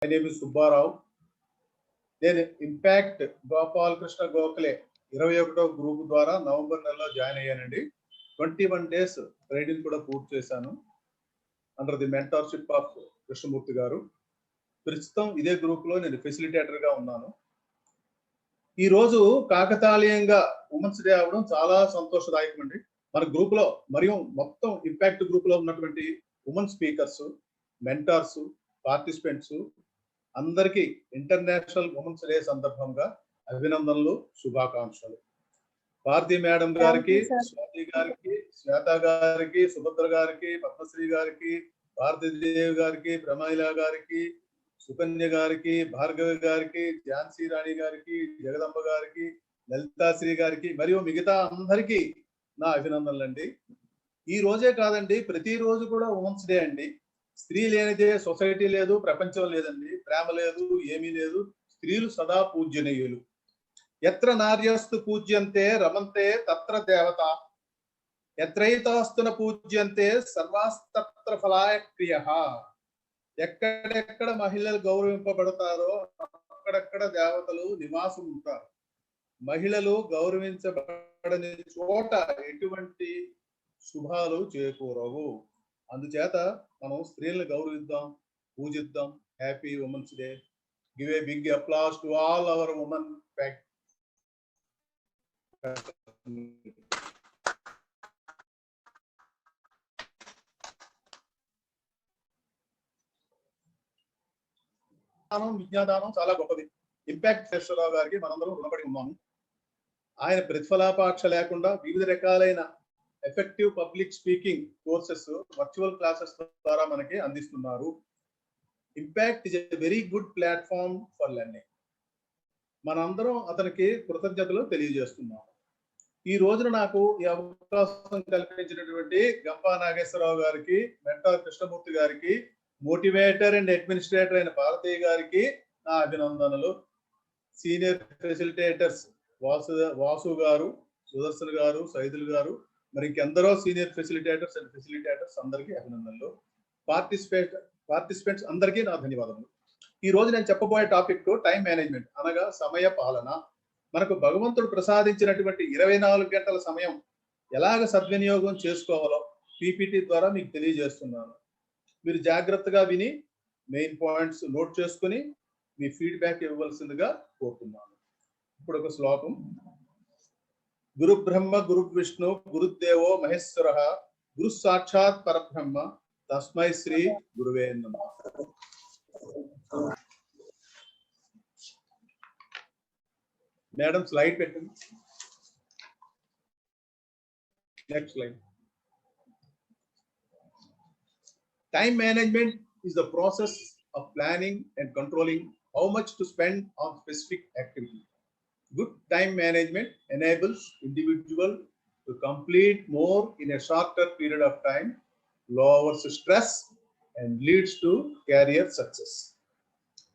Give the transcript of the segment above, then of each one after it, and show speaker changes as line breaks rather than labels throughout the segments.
My name is Subbarao. నేను impact Gopalakrishna Gokhale 21వ group ద్వారా నవంబర్ నెలలో జాయిన్ అయ్యానండి. 21 డేస్ ట్రైనింగ్ కూడా పూర్తి చేశాను under the mentorship of Krishnamurthy గారు. ప్రస్తుతం ఇదే గ్రూప్ లో నేను ఫెసిలిటేటర్ గా ఉన్నాను. ఈ రోజు కాకతాళీయంగా ఉమెన్స్ డే అవడం చాలా సంతోషదాయకం అండి. మన గ్రూప్ లో మరియు మొత్తం ఇంపాక్ట్ గ్రూప్ లో ఉన్నటువంటి ఉమెన్ స్పీకర్స్, మెంటర్స్, పార్టిసిపెంట్స్ అందరికీ ఇంటర్నేషనల్ ఉమెన్స్ డే సందర్భంగా అభినందనలు, శుభాకాంక్షలు. భారతీ మేడం గారికి, స్వాతి గారికి, శ్వేత గారికి, సుభద్ర గారికి, పద్మశ్రీ గారికి, భారతీదేవి గారికి, ప్రమీల గారికి, సుకన్య గారికి, భార్గవి గారికి, ఝాన్సీ రాణి గారికి, జగదంబ గారికి, లలితాశ్రీ గారికి మరియు మిగతా అందరికీ నా అభినందనలు అండి. ఈ రోజే కాదండి, ప్రతిరోజు కూడా ఉమెన్స్ డే అండి. స్త్రీ లేనిదే సొసైటీ లేదు, ప్రపంచం లేదండి. ప్రేమ లేదు, ఏమీ లేదు. స్త్రీలు సదా పూజ్యనీయులు. ఎత్ర నార్యస్తు పూజ్యంతే రమంతే తత్ర దేవత, ఎత్రైతాస్తున పూజ్యంతే సర్వాస్తత్ర ఫలాయ క్రియ. ఎక్కడెక్కడ మహిళలు గౌరవింపబడతారో అక్కడక్కడ దేవతలు నివాసం ఉంటారు. మహిళలు గౌరవించబడని చోట ఎటువంటి శుభాలు చేకూరవు. అందుచేత మనం స్త్రీలను గౌరవిద్దాం, పూజిద్దాం. Happy women's day. Give a big applause to all our women fact. విజ్ఞాదానం చాలా గొప్పది. ఇంపాక్ట్ శేషరావు గారికి మనందరం రుణపడి ఉన్నాము. ఆయన ప్రతిఫలాపేక్ష లేకుండా వివిధ రకాలైన effective public speaking courses virtual classes ద్వారా మనకి అందిస్తున్నారు. Impact is a very good platform for learning. మనందరం అతనికి కృతజ్ఞతలు తెలియజేస్తున్నాము. ఈ రోజున నాకు ఈ అవకాశం కల్పించినటువంటి గంపా నాగేశ్వరరావు గారికి, మెంటర్ కృష్ణమూర్తి గారికి, మోటివేటర్ అండ్ అడ్మినిస్ట్రేటర్ అయిన భారతీయ గారికి నా అభినందనలు. సీనియర్ ఫెసిలిటేటర్స్ వాసు గారు, సుదర్శన్ గారు, సైదుల్ గారు, మరి ఇంకెందరో సీనియర్ ఫెసిలిటేటర్స్ అండ్ ఫెసిలిటేటర్స్ అందరికీ అభినందనలు. పార్టిసిపెంట్స్ అందరికీ నా ధన్యవాదములు. ఈ రోజు నేను చెప్పబోయే టాపిక్ టైం మేనేజ్మెంట్ అనగా సమయ పాలన. మనకు భగవంతుడు ప్రసాదించినటువంటి 24 గంటల సమయం ఎలాగ సద్వినియోగం చేసుకోవాలో పీపీటీ ద్వారా మీకు తెలియజేస్తున్నాను. మీరు జాగ్రత్తగా విని మెయిన్ పాయింట్స్ నోట్ చేసుకుని మీ ఫీడ్బ్యాక్ ఇవ్వవలసిందిగా కోరుతున్నాను. ఇప్పుడు ఒక శ్లోకం. గురు బ్రహ్మ గురు విష్ణు గురుదేవో మహేశ్వర గురు సాక్షాత్ పరబ్రహ్మ తస్మై శ్రీ గురువే నమః. మేడం స్లైడ్ పెట్టండి. Next slide. Time management is the process of planning and controlling how much to spend on specific activity. Good time management enables individual to complete more in a shorter period of time, lowers stress and leads to career success.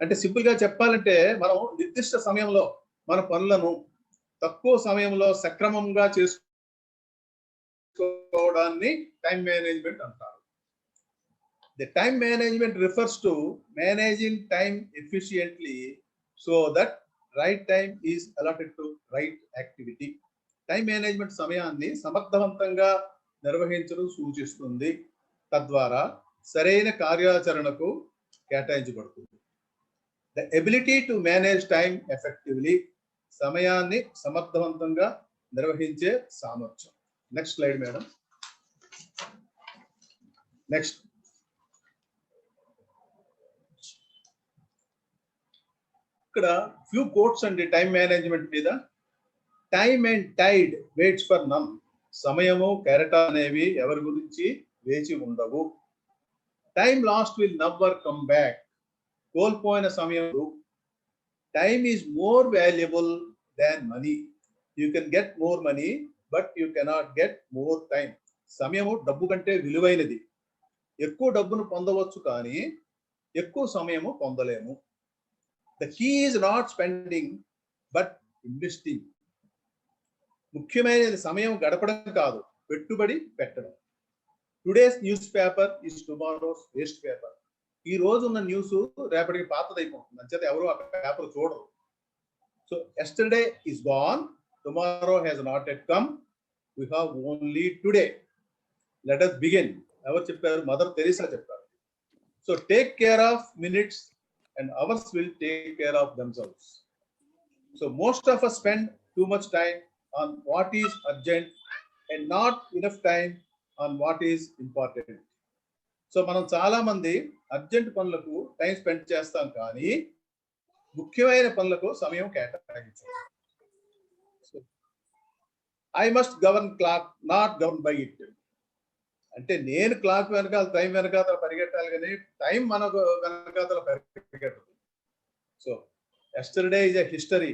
అంటే simple గా చెప్పాలంటే మనం నిర్దిష్ట సమయంలో మన పనులను తక్కువ సమయంలో సక్రమంగా చేసుకోవడాన్ని టైం మేనేజ్మెంట్ అంటారు. The time management refers to managing time efficiently so that right time is allotted to right activity. Time management సమయాన్ని సమర్థవంతంగా నిర్వహించడం సూచిస్తుంది. తద్వారా సరైన కార్యాచరణకు కేటాయించబడుతుంది. The ability to manage time effectively, సమయాన్ని సమర్థవంతంగా నిర్వహించే సామర్థ్యం. Next slide madam. నెక్స్ట్. ఇక్కడ ఫ్యూ కోట్స్ అండి టైం మేనేజ్మెంట్ మీద. Time and tide waits for none. సమయము, కెరట అనేవి ఎవరి గురించి వేచి ఉండవు. Time lost will never come back. కోల్పోయిన సమయం. Time is more valuable than money. You can get more money but you cannot get more time. సమయము డబ్బు కంటే విలువైనది. ఎక్కువ డబ్బును పొందవచ్చు కానీ ఎక్కువ సమయము పొందలేము. The key is not spending but investing. ముఖ్యమైనది సమయం గడపడం కాదు, పెట్టుబడి పెట్టడం. Today's newspaper is tomorrow's waste paper. ఈ రోజు ఉన్న న్యూస్ రేపటికి పాతదైపోతుంది, అంచేత ఎవరు ఆ పేపర్ చూడరు. So yesterday is gone, tomorrow has not yet come, we have only today, let us begin. ఎవరు చెప్పారు? మదర్ తెరీసా చెప్పారు. So take care of minutes and ours will take care of themselves. So most of us spend too much time on what is urgent and not enough time on what is important. So మనం చాలా మంది urgent పనులకు time spend చేస్తాం, కానీ ముఖ్యమైన పనులకు సమయం కేటాయించాం. I must govern clock, not govern by it. అంటే నేను క్లాక్ వెనకాల, టైం వెనకాల పరిగెట్టాలి, కానీ టైం మనకు వెనకాల పరిగెట్టదు. So yesterday is a history,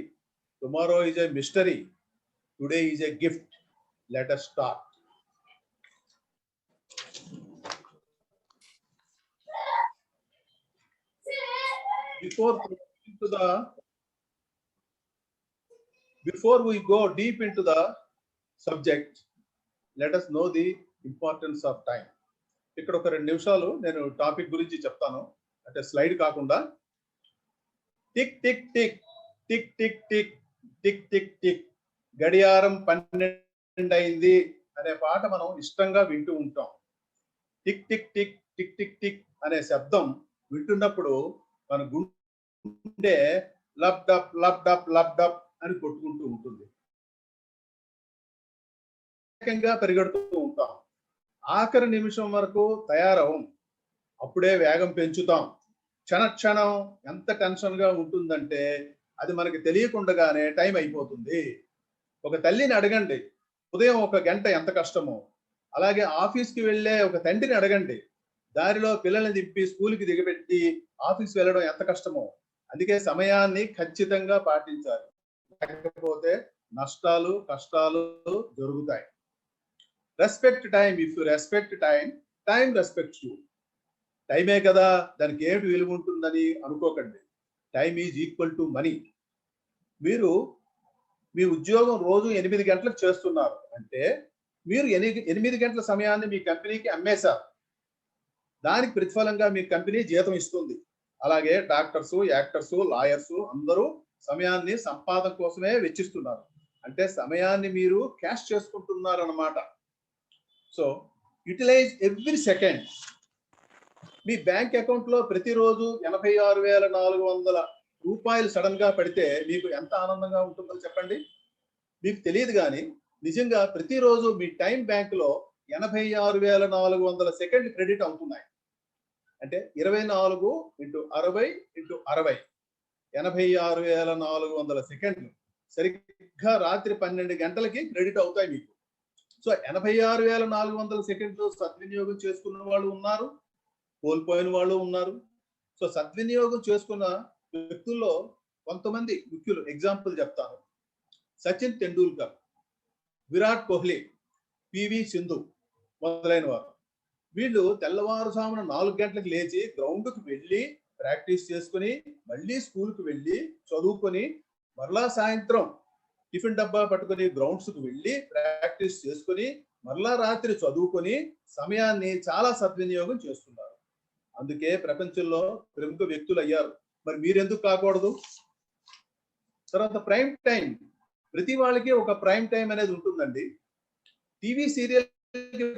tomorrow is a mystery, today is a gift, let us start. Before we go deep into the subject, let us know the importance of time. ఇక్కడ ఒక 2 నిమిషాలు నేను topic గురించి చెప్తాను, అంటే slide కాకుండా. Tick tick tick tick tick tick tick tick tick, గడియారం 12 అయింది అనే పాట మనం ఇష్టంగా వింటూ ఉంటాం. Tick tick tick tick tick tick అనే శబ్దం వింటున్నప్పుడు మన గుండె లబ్ డప్ లబ్ డప్ లబ్ డప్ అని కొట్టుకుంటూ ఉంటుంది, పరిగెడుతూ ఉంటాం. ఆఖరి నిమిషం వరకు తయారవం, అప్పుడే వేగం పెంచుతాం. క్షణం ఎంత టెన్షన్ గా ఉంటుందంటే అది మనకి తెలియకుండానే టైం అయిపోతుంది. ఒక తల్లిని అడగండి, ఉదయం 1 గంట ఎంత కష్టమో. అలాగే ఆఫీస్కి వెళ్ళే ఒక తండ్రిని అడగండి, దారిలో పిల్లల్ని దింపి స్కూల్కి దిగబెట్టి ఆఫీస్కి వెళ్ళడం ఎంత కష్టమో. అందుకే సమయాన్ని ఖచ్చితంగా పాటించాలి, లేకపోతే నష్టాలు కష్టాలు జరుగుతాయి. Respect time. If you respect time, time respects you. టైమే కదా, దానికి ఏమిటి విలువ ఉంటుందని అనుకోకండి. Time is equal to money. మీరు మీ ఉద్యోగం రోజు 8 గంటలకు చేస్తున్నారు అంటే మీరు 8 గంటల సమయాన్ని మీ కంపెనీకి అమ్మేశారు. దానికి ప్రతిఫలంగా మీ కంపెనీ జీతం ఇస్తుంది. అలాగే డాక్టర్స్, యాక్టర్స్, లాయర్స్ అందరూ సమయాన్ని సంపాదన కోసమే వెచ్చిస్తున్నారు. అంటే సమయాన్ని మీరు క్యాష్ చేసుకుంటున్నారు అన్నమాట. So utilize every second. మీ బ్యాంక్ అకౌంట్ లో ప్రతిరోజు 86,400 రూపాయలు సడన్ గా పడితే మీకు ఎంత ఆనందంగా ఉంటుందో చెప్పండి. మీకు తెలియదు, కానీ నిజంగా ప్రతిరోజు మీ టైం బ్యాంక్ లో 86,400 సెకండ్ క్రెడిట్ అవుతున్నాయి. అంటే 24 × 60 × 60 86,400 సెకండ్లు సరిగ్గా రాత్రి 12 గంటలకి క్రెడిట్ అవుతాయి మీకు. సో 86,400 సెకండ్లు సద్వినియోగం చేసుకున్న వాళ్ళు ఉన్నారు, కోల్పోయిన వాళ్ళు ఉన్నారు. సో సద్వినియోగం చేసుకున్న వ్యక్తుల్లో కొంతమంది ముఖ్యులు ఎగ్జాంపుల్ చెప్తాను. సచిన్ తెండూల్కర్, విరాట్ కోహ్లీ, పివి సింధు మొదలైన వారు. వీళ్ళు తెల్లవారుజామున 4 గంటలకు లేచి గ్రౌండ్కి వెళ్ళి ప్రాక్టీస్ చేసుకుని, మళ్ళీ స్కూల్కి వెళ్ళి చదువుకొని, మరలా సాయంత్రం టిఫిన్ డబ్బా పట్టుకుని గ్రౌండ్స్కి వెళ్ళి ప్రాక్టీస్ చేసుకుని, మరలా రాత్రి చదువుకొని సమయాన్ని చాలా సద్వినియోగం చేస్తున్నారు. అందుకే ప్రపంచంలో ప్రముఖ వ్యక్తులు అయ్యారు. మరి మీరెందుకు కాకూడదు? తర్వాత ప్రైమ్ టైం. ప్రతి వాళ్ళకి ఒక ప్రైమ్ టైం అనేది ఉంటుందండి. టీవీ సీరియల్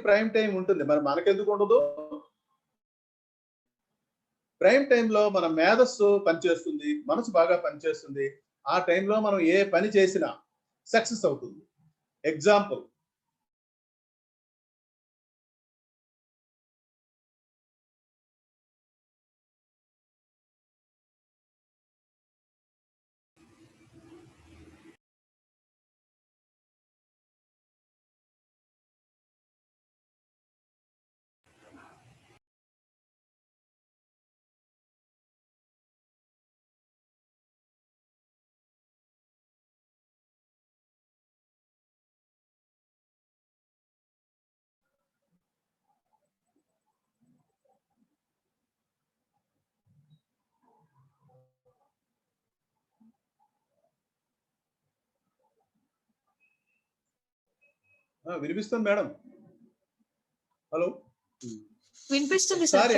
ప్రైమ్ టైం ఉంటుంది, మరి మనకెందుకు ఉండదు? ప్రైమ్ టైంలో మన మేధస్సు పనిచేస్తుంది, మనసు బాగా పనిచేస్తుంది. ఆ టైంలో మనం ఏ పని చేసినా సక్సెస్ అవుతుంది. ఎగ్జాంపుల్, వినిపిస్తుంది మేడం? హలో,
వినిపిస్తుంది
సార్.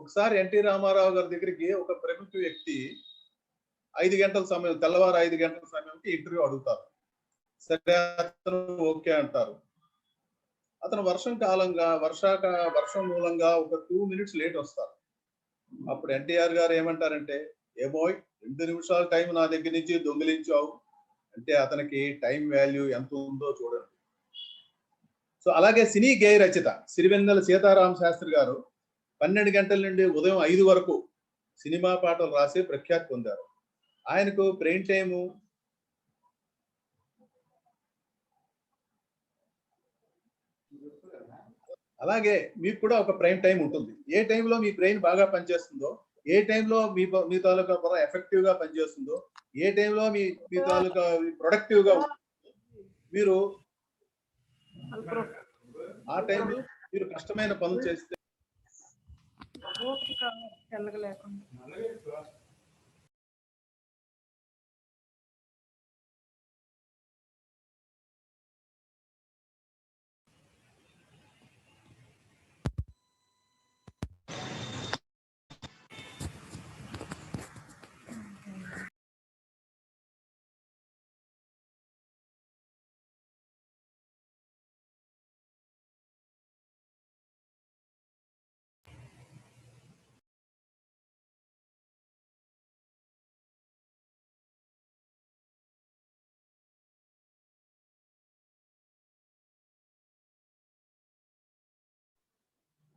ఒకసారి ఎన్టీ రామారావు గారి దగ్గరికి ఒక ప్రముఖ వ్యక్తి 5 గంటల సమయం, తెల్లవారు 5 గంటల సమయంకి ఇంటర్వ్యూ అడుగుతారు. సరే అతను ఓకే అంటారు. అతను వర్షం మూలంగా ఒక 2 మినిట్స్ లేట్ వస్తారు. అప్పుడు ఎన్టీఆర్ గారు ఏమంటారంటే, ఏమోయ్ 2 నిమిషాల టైం నా దగ్గర నుంచి దొంగిలించావు అంటే అతనికి టైం వాల్యూ ఎంత ఉందో చూడండి. సో అలాగే సినీ గేయ రచయిత సిరివెన్నెల సీతారామ శాస్త్రి గారు 12 గంటల నుండి ఉదయం 5 వరకు సినిమా పాటలు రాసి ప్రఖ్యాతి పొందారు. ఆయనకు ప్రైమ్ టైము అలాగే మీకు కూడా ఒక ప్రైమ్ టైం ఉంటుంది. ఏ టైంలో మీ బ్రెయిన్ బాగా పనిచేస్తుందో, ఏ టైంలో మీ తాలూకా బుర్ర ఎఫెక్టివ్ గా పనిచేస్తుందో, ఏ టైంలో మీ తాలూకా ప్రొడక్టివ్ గా మీరు ఆ టైంలో మీరు కష్టమైన పనులు చేస్తే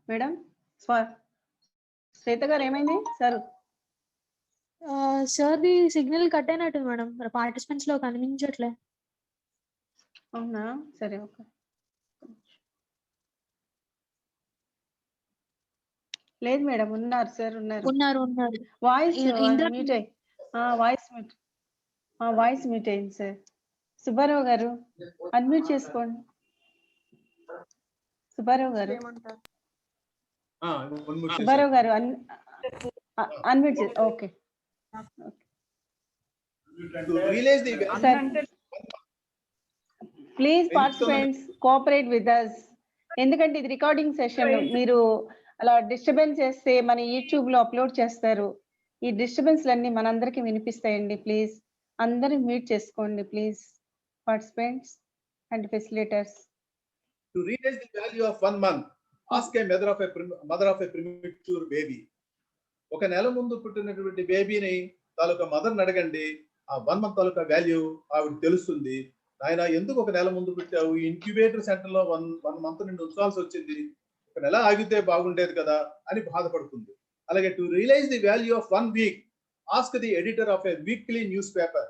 మేడం శ్వేత గారు ఏమైంది sir?
Sir the signal cut అయినట్టు మేడం, పార్టిసిపెంట్స్ లో కనిపించట్లే.
అవునా, సరే ఓకే. లేదు మేడం, ఉన్నారు సార్,
ఉన్నారు.
వాయిస్ మీట్ అయ్యి వాయిస్ మీట్ అయింది సార్. సుబ్బారావు గారు అన్మ్యూట్ చేసుకోండి. సుబ్బారావు గారు unmute okay. Please participants cooperate with us. ఎందుకంటే ఇది రికార్డింగ్ సెషన్. మీరు అలా డిస్టర్బెన్స్ చేస్తే మన యూట్యూబ్ లో అప్లోడ్ చేస్తారు. ఈ డిస్టర్బెన్స్ లన్నీ మనందరికి వినిపిస్తాయండి. ప్లీజ్ అందరూ మ్యూట్ చేసుకోండి please, participants and facilitators.
To realize the value of 1 month, ask a mother of a premature baby. ఒక నెల ముందు పుట్టినటువంటి బేబీని తాలూకా మదర్ని అడగండి. ఆ 1 మంత్ తాలూకా వాల్యూ ఆవిడ తెలుస్తుంది. ఆయన ఎందుకు ఒక నెల ముందు పెట్టావు, ఇంక్యుబేటర్ సెంటర్ లో 1 మంత్ నుండి ఉంచాల్సి వచ్చింది, ఒక నెల ఆగితే బాగుండేది కదా అని బాధపడుతుంది. అలాగే to realise the value of 1 week, ask the editor of a weekly newspaper.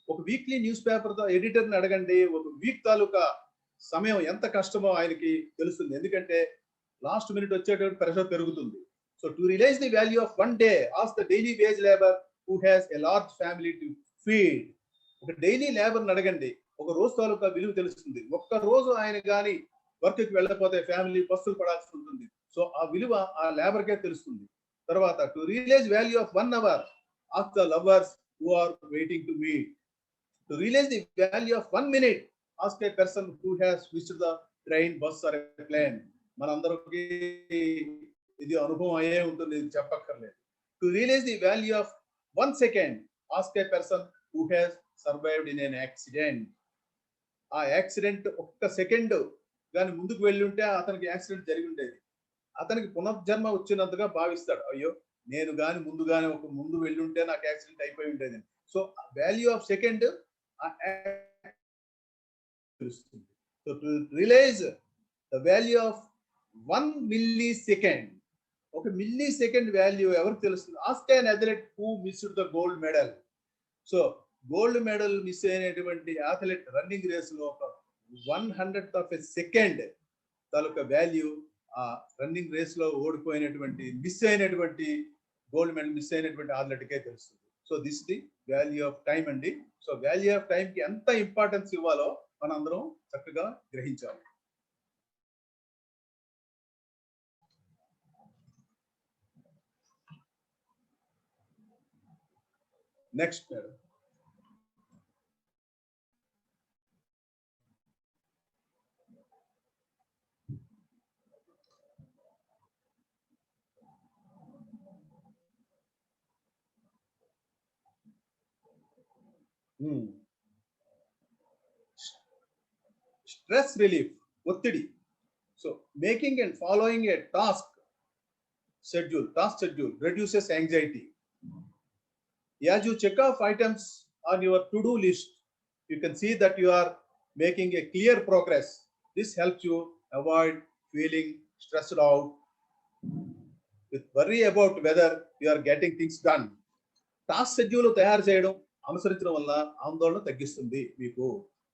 ఒక వీక్లీ న్యూస్ పేపర్ తో ఎడిటర్ ని అడగండి. ఒక వీక్ తాలూకా సమయం ఎంత కష్టమో ఆయనకి తెలుస్తుంది. ఎందుకంటే లాస్ట్ మినిట్ వచ్చేటప్పుడు ప్రెషర్ పెరుగుతుంది. So to realise the value of 1 day, ask the daily wage labour who has a large family to feed. ఒక డైలీ లేబర్ ని అడగండి, ఒక రోజు తాలూకా విలువ తెలుస్తుంది. ఒక్క రోజు ఆయన కానీ వర్క్ కి వెళ్ళకపోతే ఫ్యామిలీ పస్తులు పడాల్సి ఉంటుంది. సో ఆ విలువ ఆ లేబర్ కే తెలుస్తుంది. తర్వాత to realise value of 1 hour, ask the lovers who are waiting to meet. To realise the value of 1 minute, ask a person who has visited the train, bus or a plane. మనందరికీ ఇది అనుభవం అయ్యే ఉంటుంది, ఇది చెప్పక్కర్లేదు. To realise the value of 1 second, ask a person who has survived in an accident. ఆ accident ఒక్క second కానీ ముందుకు వెళ్ళి ఉంటే అతనికి యాక్సిడెంట్ జరిగి ఉండేది. అతనికి పునర్జన్మ వచ్చినంతగా భావిస్తాడు, అయ్యో నేను కానీ ముందు వెళ్ళి ఉంటే నాకు యాక్సిడెంట్ అయిపోయి ఉండేది. సో వాల్యూ ఆఫ్ సెకండ్ తెలుస్తుంది. So to realize the value of 1 millisecond, ఒక మిల్లీ సెకండ్ వాల్యూ ఎవరికి తెలుస్తుంది? Ask an athlete who missed the gold medal. So gold medal miss అయినటువంటి అథ్లెట్ రన్నింగ్ రేస్ లో ఒక 100th of a second తాలూకా value ఆ running race లో ఓడిపోయినటువంటి మిస్ అయినటువంటి గోల్డ్ మెడల్ మిస్ అయినటువంటి అథ్లెట్కే తెలుస్తుంది. So this the value of time అండి. సో వాల్యూ ఆఫ్ టైం కి ఎంత ఇంపార్టెన్స్ ఇవ్వాలో మనందరం చక్కగా గ్రహించాలి. Next madam. Stress relief, ఒత్తిడి. So making and following a task schedule reduces anxiety. As you check off items on your to-do list, you can see that you are making a clear progress. This helps you avoid feeling stressed out with worry about whether you are getting things done. Task schedule తయారు చేయడం అనుసరించడం వల్ల ఆందోళన తగ్గిస్తుంది. మీకు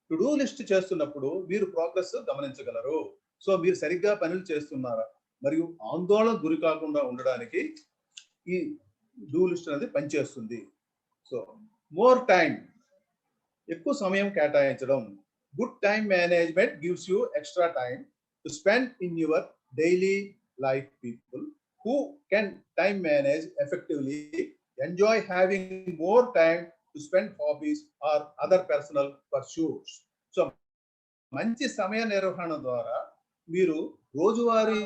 to do list చేస్తున్నప్పుడు మీరు progress గమనించగలరు. సో మీరు సరిగ్గా పనులు చేస్తున్నారా మరియు ఆందోళన గురి కాకుండా ఉండడానికి ఈ డూ లిస్ట్ అనేది పనిచేస్తుంది. సో మోర్ టైం, ఎక్కువ సమయం కేటాయించడం. Good time management gives you extra time to spend in your daily life. People who can time manage effectively enjoy having more time to spend hobbies or other personal pursuits. So మంచి సమయ నిర్వహణ ద్వారా మీరు రోజువారీ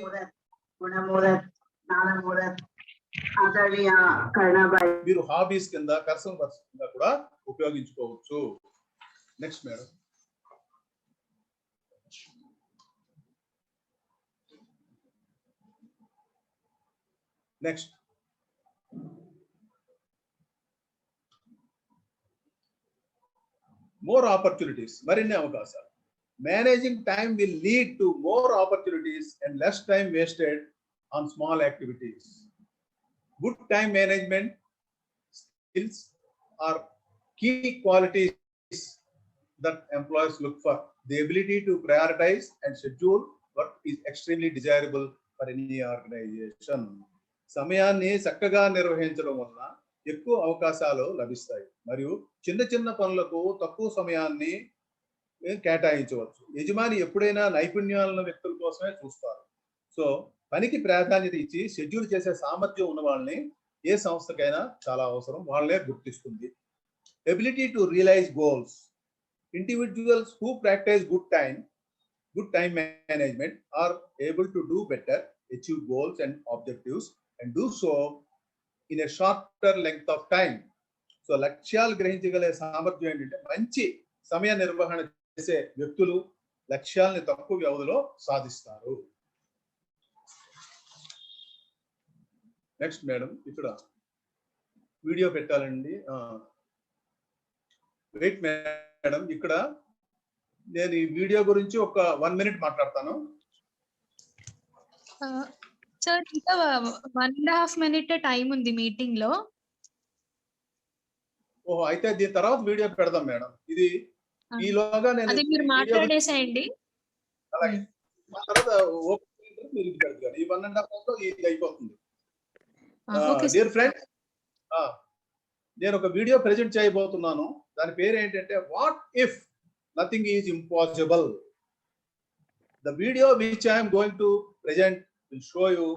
మీరు hobbies కింద personal works కింద కూడా ఉపయోగించుకోవచ్చు. Next madam. Next. More opportunities. Marinne avakasalu. Managing time will lead to more opportunities and less time wasted on small activities. Good time management skills are key qualities that employees look for. The ability to prioritize and schedule work is extremely desirable for any organization. సమయాన్ని చక్కగా నిర్వహించడం వల్ల ఎక్కువ అవకాశాలు లభిస్తాయి మరియు చిన్న చిన్న పనులకు తక్కువ సమయాన్ని కేటాయించవచ్చు. యజమాని ఎప్పుడైనా నైపుణ్యాలను వ్యక్తుల కోసమే చూస్తారు. సో పనికి ప్రాధాన్యత ఇచ్చి షెడ్యూల్ చేసే సామర్థ్యం ఉన్న వాళ్ళని ఏ సంస్థకైనా చాలా అవసరం, వాళ్ళనే గుర్తిస్తుంది. Ability to realise goals. Individuals who practise good time management are able to do better, achieve goals and objectives and do so in a shorter length of time. So లక్ష్యాలు గ్రహించగలిగే సామర్థ్యం ఏంటంటే మంచి సమయ నిర్వహణ చేసే వ్యక్తులు లక్ష్యాలని తక్కువ వ్యవధిలో సాధిస్తారు. నెక్స్ట్ మేడం, ఇక్కడ వీడియో పెట్టాలండి. వెయిట్ మేడం, ఇక్కడ నేను ఈ వీడియో గురించి ఒక 1 minute మాట్లాడతాను.
సార్ ఇంకా 1.5 minute టైం ఉంది మీటింగ్ లో.
ఓహో, అయితే దీని తర్వాత వీడియో పెడదాం మేడం. ఇది ఈలోగా నేను
అది మీరు మాట్లాడేసేయండి.
అలాగే తర్వాత మీరు ఇది పెడతారు. ఈ 1.5 ఇది అయిపోతుంది. డియర్ ఫ్రెండ్స్, నేను ఒక వీడియో ప్రెజెంట్ చేయబోతున్నాను. దాని పేరు ఏంటంటే what if nothing is impossible. The video which I am going to present will show you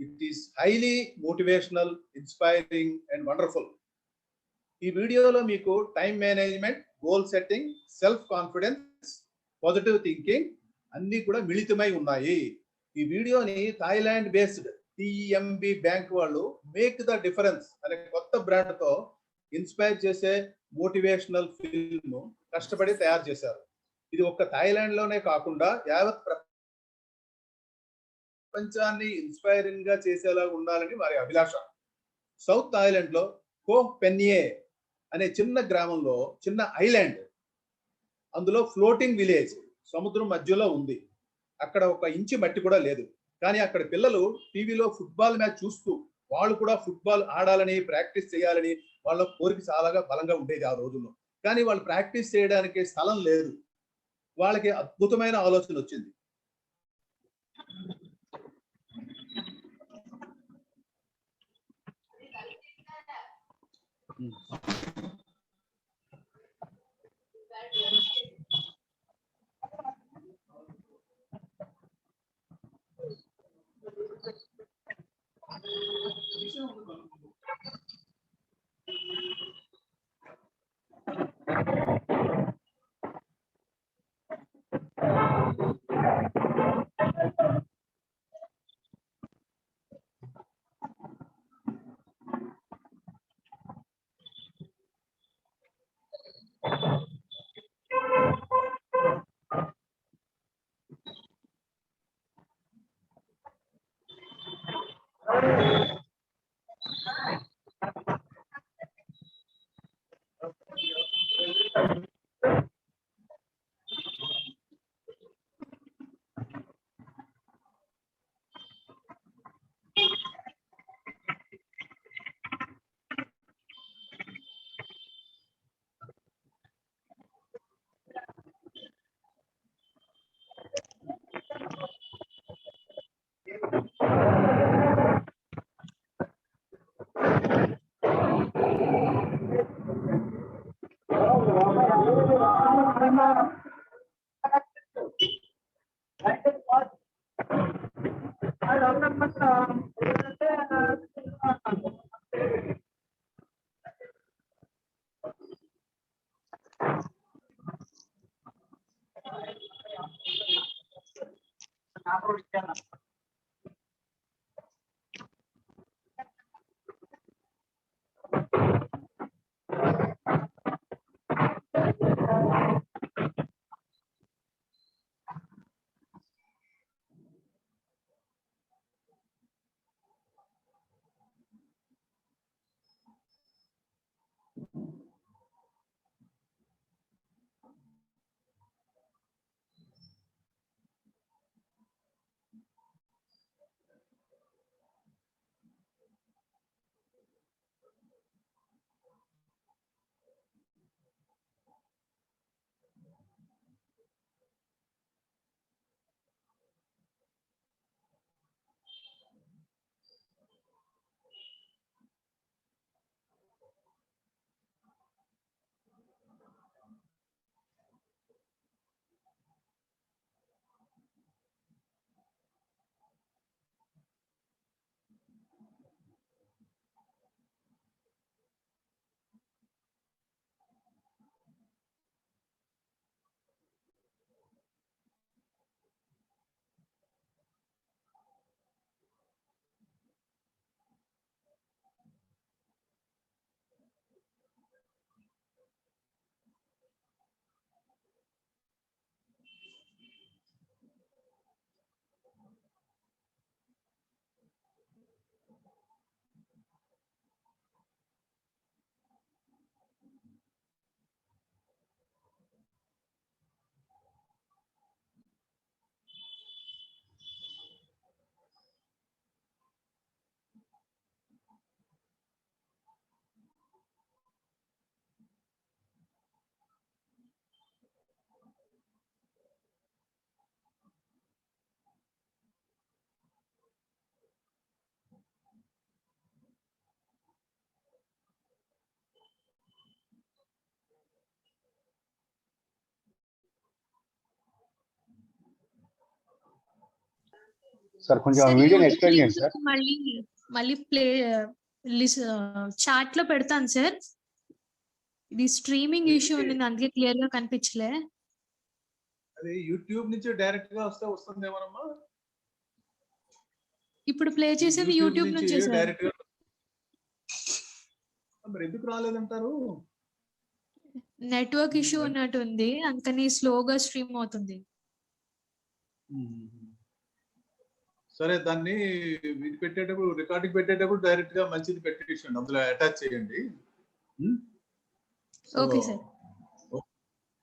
it is highly motivational, inspiring and wonderful. ఈ వీడియోలో మీకు time management, goal setting, self confidence, positive thinking అన్ని కూడా మిళితమై ఉన్నాయి. ఈ వీడియోని Thailand based TEMB bank వాళ్ళు మేక్ ద డిఫరెన్స్ అనే కొత్త బ్రాండ్ తో ఇన్స్పైర్ చేసే మోటివేషనల్ ఫిల్మ్ కష్టపడి తయారు చేశారు. ఇది ఒక్క థాయిలాండ్ లోనే కాకుండా యావత్ ప్రపంచాన్ని ఇన్స్పైరింగ్ గా చేసేలా ఉండాలని వారి అభిలాష. సౌత్ థాయిలాండ్ లో కో పెన్యే అనే చిన్న గ్రామంలో, చిన్న ఐలాండ్, అందులో ఫ్లోటింగ్ విలేజ్ సముద్రం మధ్యలో ఉంది. అక్కడ ఒక ఇంచి మట్టి కూడా లేదు. కానీ అక్కడ పిల్లలు టీవీలో ఫుట్బాల్ మ్యాచ్ చూస్తూ వాళ్ళు కూడా ఫుట్బాల్ ఆడాలని, ప్రాక్టీస్ చేయాలని వాళ్ళ కోరిక చాలా బలంగా ఉండేది ఆ రోజుల్లో. కానీ వాళ్ళు ప్రాక్టీస్ చేయడానికి స్థలం లేదు. వాళ్ళకి అద్భుతమైన ఆలోచన వచ్చింది.
సార్ కొంచెం
సార్
వీడియోని
యూట్యూబ్
ఎక్స్ప్లెయిన్ చేయండి
లింక్
సార్.
మళ్ళీ మళ్ళీ ప్లే చాట్ లో పెడతాను సార్. ఇది స్ట్రీమింగ్ ఇష్యూ ఉంది, అందుకే క్లియర్ గా కనిపించలే.
అది యూట్యూబ్ నుంచి డైరెక్ట్ గా వస్తుందేమోనమ్మా.
ఇప్పుడు ప్లే చేసేది యూట్యూబ్ నుంచే సార్.
డైరెక్ట్ గా మరి ఎందుకు రాలేదంటారు?
నెట్వర్క్ ఇష్యూ ఉన్నట్టు ఉంది, అందుకని స్లోగా స్ట్రీమ్ అవుతుంది.
సరే, దాన్ని ఇది పెట్టేటప్పుడు, రికార్డింగ్ పెట్టేటప్పుడు డైరెక్ట్ గా మంచిది పెట్టేసండి, అందులో అటాచ్ చేయండి.
Okay sir.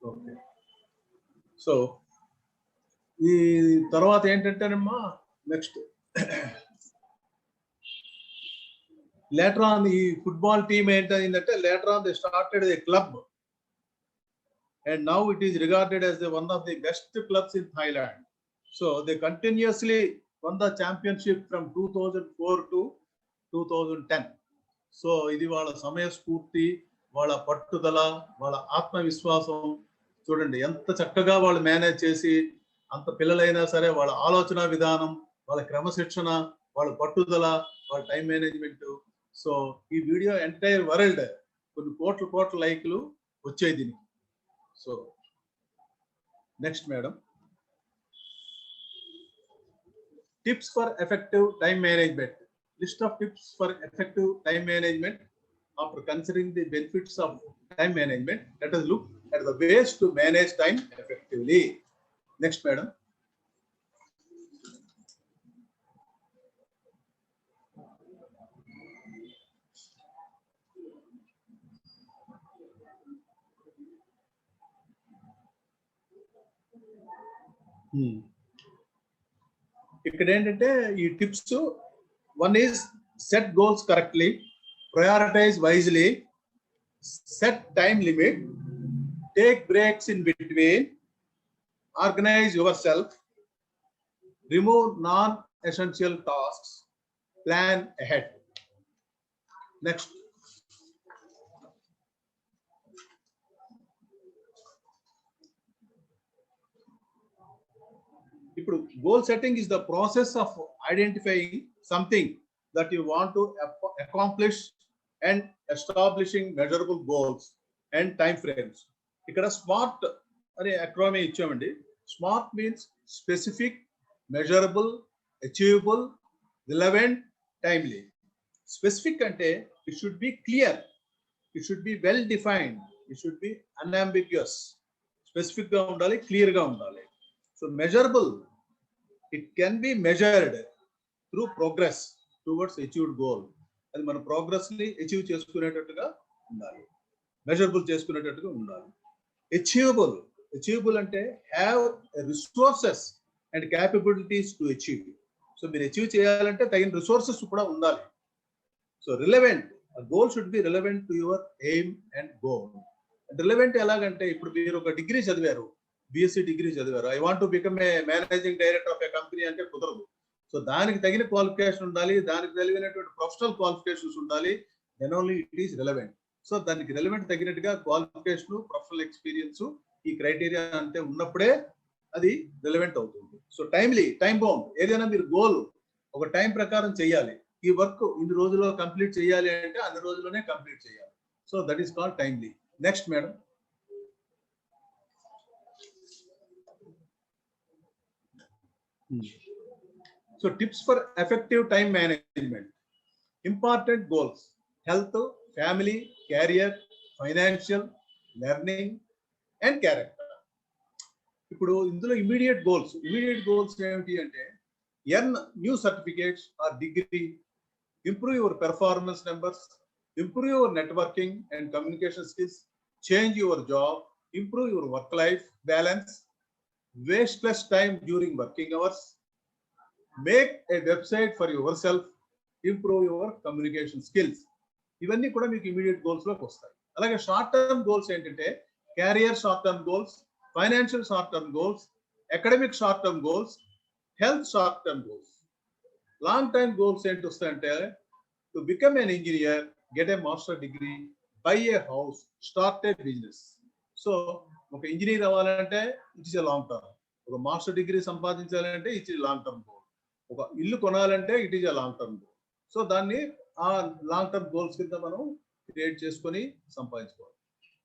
ఓకే. సో ఈ తర్వాత ఏంటంటేనమ్మా, నెక్స్ట్ లేటర్ ఆన్ ఈ ఫుట్బాల్ టీమ్ ఏంటంటే later on they started a club and now it is regarded as one of the best clubs in Thailand. So they continuously won the championship from 2004 to 2010. So ఇది వాళ్ళ సమయస్ఫూర్తి, వాళ్ళ పట్టుదల, వాళ్ళ ఆత్మవిశ్వాసం చూడండి ఎంత చక్కగా వాళ్ళు మేనేజ్ చేసి, అంత పిల్లలైనా సరే వాళ్ళ ఆలోచన విధానం, వాళ్ళ క్రమశిక్షణ, వాళ్ళ పట్టుదల, వాళ్ళ టైం మేనేజ్మెంట్. సో ఈ వీడియో ఎంటైర్ వరల్డ్ కొన్ని కోట్ల లైక్లు వచ్చాయి దీనికి. So next madam, tips for effective time management. List of tips for effective time management. After considering the benefits of time management, let us look at the ways to manage time effectively. Next madam. ఇక్కడ ఏంటంటే ఈ tips, one is set goals correctly, prioritize wisely, set time limit, take breaks in between, organize yourself, remove non essential tasks, plan ahead. Next ఇప్పుడు goal setting is the process of identifying something that you want to accomplish and establishing measurable goals and time frames. ఇక్కడ SMART అనే అక్రోనిమీ ఇచ్చామండి. SMART means specific, measurable, achievable, relevant, timely. Specific అంటే it should be clear, it should B well defined, it should be unambiguous. Specific గా ఉండాలి, clear గా ఉండాలి. So measurable, it can be measured through progress towards achieved goal. అది మన progress ని achieve చేసుకునేటట్టుగా ఉండాలి, measurable చేసుకునేటట్టుగా ఉండాలి. అచీవబుల్, అచీవబుల్ అంటే have resources and capabilities to achieve. So మీరు అచీవ్ చేయాలంటే తగిన రిసోర్సెస్ కూడా ఉండాలి. So relevant, goal should be relevant to your aim and goal. Relevant ఎలాగంటే ఇప్పుడు మీరు ఒక డిగ్రీ చదివారు, బిఎస్సి డిగ్రీ చదివారు, I want to become a managing director of a company అంటే కుదరదు. సో దానికి తగిన క్వాలిఫికేషన్ ఉండాలి, దానికి తగినటువంటి ప్రొఫెషనల్ క్వాలిఫికేషన్స్ ఉండాలి. Then only it is relevant. So దానికి రిలవెంట్ తగినట్టుగా క్వాలిఫికేషన్, ప్రొఫెషనల్ ఎక్స్పీరియన్స్, ఈ క్రైటీరియా అంతే ఉన్నప్పుడే అది రిలవెంట్ అవుతుంది. So timely, time bound. ఏదైనా మీరు గోల్ ఒక టైం ప్రకారం చేయాలి, ఈ వర్క్ ఇన్ని రోజుల్లో కంప్లీట్ చేయాలి అంటే అన్ని రోజుల్లోనే కంప్లీట్ చేయాలి. So that is called timely. Next madam. So tips for effective time management. Important goals: health, family, career, financial, learning and character. ఇప్పుడు ఇందులో ఇమీడియట్ గోల్స్ ఏమిటి అంటే earn new certificates are degree, improve your performance numbers, improve your networking and communication skills, change your job, improve your work life balance, waste less time during working hours, make a website for your self, improve your communication skills. ఇవన్నీ కూడా మీకు immediate goals లోకి వస్తాయి. అలాగే short term goals ఏంటంటే carrier short term goals, financial short term goals, academic short term goals, health short term goals. Long time goals ఏంటి వస్తాయంటే to become an engineer, get a master degree, by A house, start A business. So ఒక engineer అవ్వాలంటే it is a long term. ఒక master degree సంపాదించాలంటే it is long term goal. ఒక ఇల్లు కొనాలంటే it is a long term goal. So దాన్ని ఆ long term goals కింద మనం క్రియేట్ చేసుకొని సంపాదించుకోవాలి.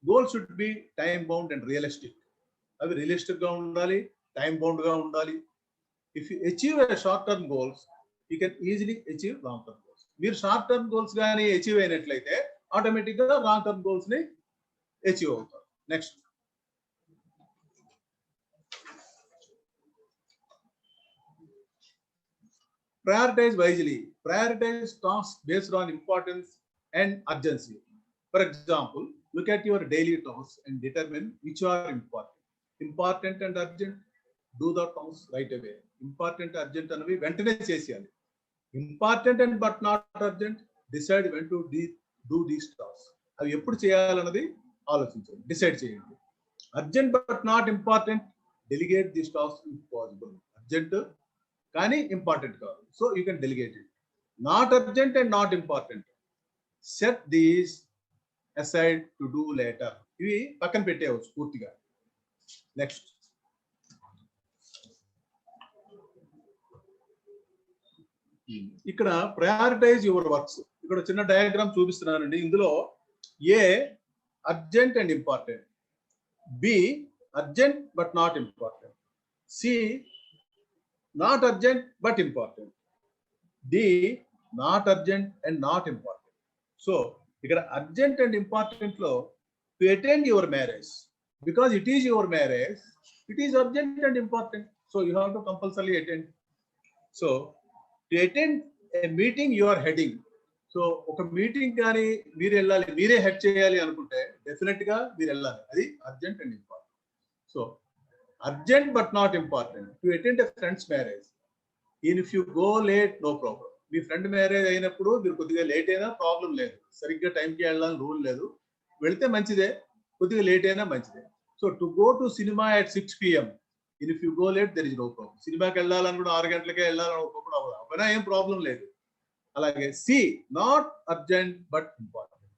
Goal should B time bound and realistic. అవి రియలిస్టిక్ గా ఉండాలి, టైమ్ బౌండ్ గా ఉండాలి. If you achieve a short term goals, you can easily achieve long term goals. మీరు షార్ట్ టర్మ్ గోల్స్ కానీ అచీవ్ అయినట్లయితే ఆటోమేటిక్ గా లాంగ్ టర్మ్ గోల్స్ ని అచీవ్ అవుతారు. Next. Prioritize wisely. Prioritize tasks based on importance and urgency. For example, look at your daily tasks and determine which are important. Important and urgent, do the tasks right away. Important, urgent అనేవి వెంటనే చేసేయాలి. Important and but not urgent, decide when to do these tasks. అవి ఎప్పుడు చేయాలన్నది ఆలోచించండి, decide చేయండి. Urgent but not important, delegate these tasks if possible. Urgent కానీ important కాదు, so you can delegate it. Not urgent and not important, set these aside to do later. ఇవి పక్కన పెట్టేయవచ్చు పూర్తిగా. నెక్స్ట్. ఇక్కడ ప్రయారిటైజ్ యువర్ వర్క్స్. ఇక్కడ చిన్న diagram చూపిస్తున్నానండి. ఇందులో A urgent and important, B urgent but not important, C not urgent but important, D not urgent and not important. So ఇక్కడ urgent and important లో to attend your marriage, because it is your marriage, it is urgent and important, so you have to compulsorily attend. So to attend a meeting you are heading, so ఒక meeting కానీ మీరు వెళ్ళాలి, మీరే head చేయాలి అనుకుంటే definite గా మీరు వెళ్ళాలి. అది urgent and important. So urgent but not important, to attend a friend's marriage. And if you go late, no problem. Me friend marriage అయినప్పుడు మీరు కొద్దిగా లేట్ అయినా ప్రాబ్లం లేదు, సరిగ్గా టైంకి వెళ్ళాలని రూల్ లేదు, వెళితే మంచిదే, కొద్దిగా లేట్ అయినా మంచిదే. So to go to cinema at 6 PM, and if you go late, there is no problem. సినిమాకి వెళ్ళాలని కూడా 6 గంటలకే వెళ్ళాలని ఒకప్పుడు అవనా ఏం ప్రాబ్లం లేదు. అలాగే C not urgent but important.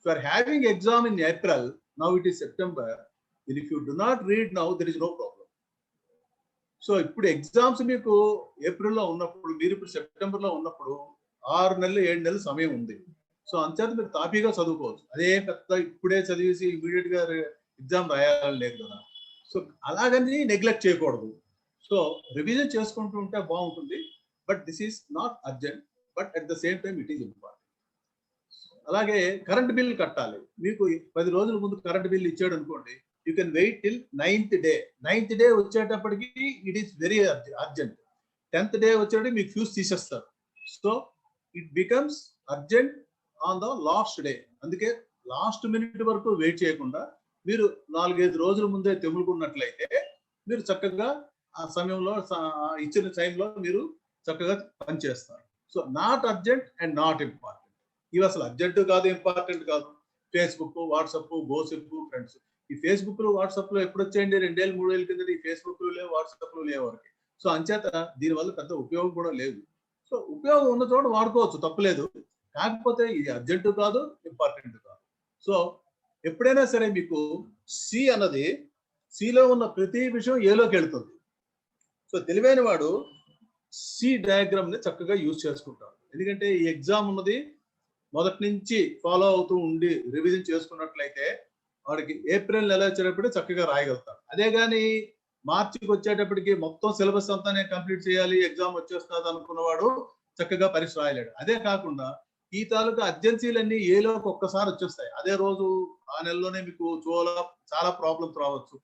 You are having exam in April, now it is September. And if you do not read now, there is no problem. So ఇప్పుడు ఎగ్జామ్స్ మీకు ఏప్రిల్లో ఉన్నప్పుడు, మీరు ఇప్పుడు సెప్టెంబర్లో ఉన్నప్పుడు 6 నెలలు 7 నెలలు సమయం ఉంది. సో అంచేత మీరు తాపీగా చదువుకోవచ్చు. అదే పెద్ద ఇప్పుడే చదివేసి ఇమీడియట్ గా ఎగ్జామ్ రాయాలని లేదు కదా. సో అలాగని నెగ్లెక్ట్ చేయకూడదు. సో రివిజన్ చేసుకుంటూ ఉంటే బాగుంటుంది. But this is not urgent, but at the same time it is important. అలాగే కరెంట్ బిల్ కట్టాలి. మీకు 10 రోజుల ముందు కరెంట్ బిల్ ఇచ్చాడు అనుకోండి, you can wait till 9th day. 9th day వచ్చేటప్పటికి it is very urgent. 10th day వచ్చేటప్పటికి మీకు ఫ్యూజ్ తీసేస్తారు. So it becomes urgent on the last day. అందుకే లాస్ట్ మినిట్ వరకు వెయిట్ చేయకుండా మీరు 4-5 రోజుల ముందే తెములుకున్నట్లయితే మీరు చక్కగా ఆ సమయంలో ఇచ్చిన టైంలో మీరు చక్కగా పనిచేస్తారు. So not urgent and not important. ఇవి అసలు అర్జెంట్ కాదు, ఇంపార్టెంట్ కాదు. Facebook, WhatsApp, gossip, friends. ఈ ఫేస్బుక్ లో వాట్సాప్ లో ఎప్పుడు వచ్చేయండి? 2 ఏళ్ళు 3 ఏళ్ళ కింద ఈ ఫేస్బుక్ లో లేవు, వాట్సాప్ లో లేవు వరకు. సో అంచేత దీనివల్ల పెద్ద ఉపయోగం కూడా లేదు. సో ఉపయోగం ఉన్న చోట వాడుకోవచ్చు, తప్పులేదు. కాకపోతే ఇది అర్జెంటు కాదు, ఇంపార్టెంట్ కాదు. సో ఎప్పుడైనా సరే మీకు సి అన్నది, సిలో ఉన్న ప్రతి విషయం ఏలోకి వెళ్తుంది. సో తెలివైన వాడు సి డయాగ్రామ్ ని చక్కగా యూజ్ చేసుకుంటాడు. ఎందుకంటే ఈ ఎగ్జామ్ ఉన్నది మొదటి నుంచి ఫాలో అవుతూ ఉండి రివిజన్ చేసుకున్నట్లయితే వాడికి ఏప్రిల్ నెల వచ్చేటప్పుడు చక్కగా రాయగలుగుతాడు. అదే కానీ మార్చికి వచ్చేటప్పటికి మొత్తం సిలబస్ అంతా నేను కంప్లీట్ చేయాలి, ఎగ్జామ్ వచ్చేస్తుంది అనుకున్నవాడు చక్కగా పరీక్ష రాయలేడు. అదే కాకుండా ఈ తాలూకా అర్జెన్సీలన్నీ ఏలోకి ఒక్కసారి వచ్చేస్తాయి. అదే రోజు ఆ నెలలోనే మీకు చాలా ప్రాబ్లమ్స్ రావచ్చు.